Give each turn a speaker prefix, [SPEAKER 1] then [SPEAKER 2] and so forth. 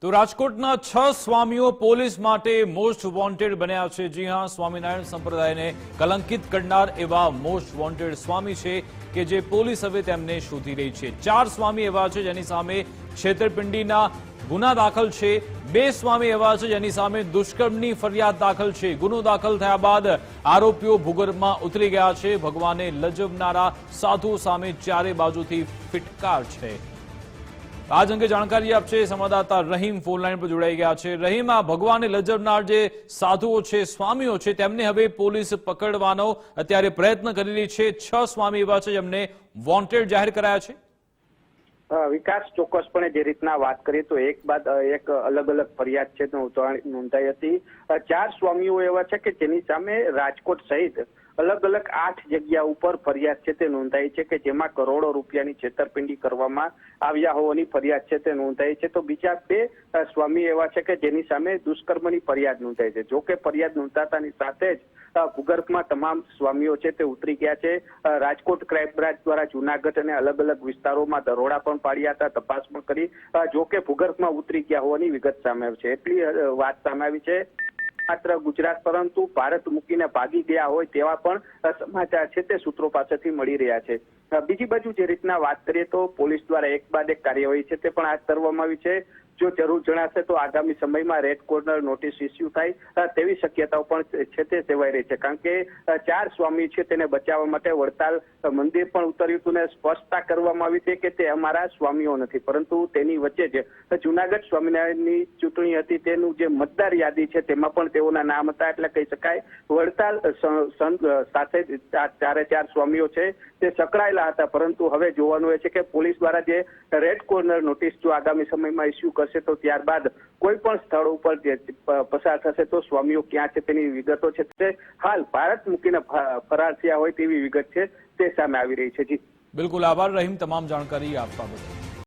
[SPEAKER 1] તો રાજકોટના 6 સ્વામીઓ પોલીસ માટે મોસ્ટ વોન્ટેડ બન્યા છે। જી હાં, સ્વામિનારાયણ સંપ્રદાયને કલંકિત કરનાર એવા મોસ્ટ વોન્ટેડ સ્વામી છે કે જે પોલીસ હવે તેમને શોધી રહી છે। 4 સ્વામી એવા છે જેની સામે છેતરપિંડીના ગુના દાખલ છે। 2 સ્વામી એવા છે જેની સામે દુષ્કર્મની ફરિયાદ દાખલ છે। ગુનો દાખલ થયા બાદ આરોપીઓ ભૂગર્ભમાં ઉતરી ગયા છે। ભગવાને લજવનારા સાધુઓ સામે ચારે બાજુથી ફિટકાર છે। आज अंगे जानकारी आपसे संवाददाता रहीम फोन लाइन पर जोड़ाई गया है। रहीम, आ भगवान लजवनार जे साधुओ छे, स्वामीओ छे, तेमने हवे पोलीस पकड़वानो अत्यारे प्रयत्न करी रही छे। 6 स्वामी एवा छे जेमने वॉन्टेड जाहिर कराया छे।
[SPEAKER 2] विकास ચોક્કસપણે જે રીતના વાત કરીએ તો એક બાદ એક અલગ અલગ ફરિયાદ છે નોંધાઈ હતી। 4 સ્વામીઓ એવા છે કે જેની સામે રાજકોટ સહિત અલગ અલગ 8 જગ્યા ઉપર ફરિયાદ છે તે નોંધાઈ છે કે જેમાં કરોડો રૂપિયાની છેતરપિંડી કરવામાં આવ્યા હોવાની ફરિયાદ છે તે નોંધાઈ છે। તો બીજા 2 સ્વામી એવા છે કે જેની સામે દુષ્કર્મની ફરિયાદ નોંધાઈ છે। જો કે ફરિયાદ નોંધાતાની સાથે જ ભૂગર્ભમાં તમામ સ્વામીઓ છે તે ઉતરી ગયા છે। રાજકોટ ક્રાઇમ બ્રાન્ચ દ્વારા જૂનાગઢ અને અલગ અલગ વિસ્તારોમાં દરોડા પણ પાડ્યા હતા, તપાસ પણ કરી। જો કે ભૂગર્ભમાં ઉતરી ગયા હોવાની વિગત સામે આવી છે। એટલી વાત સામે આવી છે માત્ર ગુજરાત પરંતુ ભારત મૂકીને ભાગી ગયા હોય તેવા પણ સમાચાર છે તે સૂત્રો પાસેથી મળી રહ્યા છે। બીજી બાજુ જે રીતના વાત કરીએ તો પોલીસ દ્વારા એક બાદ એક કાર્યવાહી છે તે પણ હાથ ધરવામાં આવી છે। જો જરૂર જણાશે તો આગામી સમયમાં રેડ કોર્નર નોટિસ ઇસ્યુ થાય તેવી શક્યતાઓ પણ છે તે સેવાઈ રહી છે। કારણ કે 4 સ્વામી છે તેને બચાવવા માટે વડતાલ મંદિર પણ ઉતર્યું હતું ને સ્પષ્ટતા કરવામાં આવી હતી કે તે અમારા સ્વામીઓ નથી, પરંતુ તેની વચ્ચે જ જૂનાગઢ સ્વામિનારાયણની ચૂંટણી હતી તેનું જે મતદાર યાદી છે તેમાં પણ તેઓના નામ હતા। એટલે કહી શકાય વડતાલ સાથે 4 સ્વામીઓ છે તે સંકળાયેલા હતા। પરંતુ હવે જોવાનું એ છે કે પોલીસ દ્વારા જે રેડ કોર્નર નોટિસ જો આગામી સમયમાં ઇસ્યુ કરશે તો ત્યારબાદ કોઈ પણ સ્થળ ઉપર જે પસાર થશે તો સ્વામીઓ ક્યાં છે તેની વિગતો છે તે હાલ ભારત મૂકીને ફરાર થયા હોય તેવી વિગત છે તે સામે આવી રહી છે। જી
[SPEAKER 1] બિલકુલ, આભાર રહીમ તમામ જાણકારી આપવા બદલ।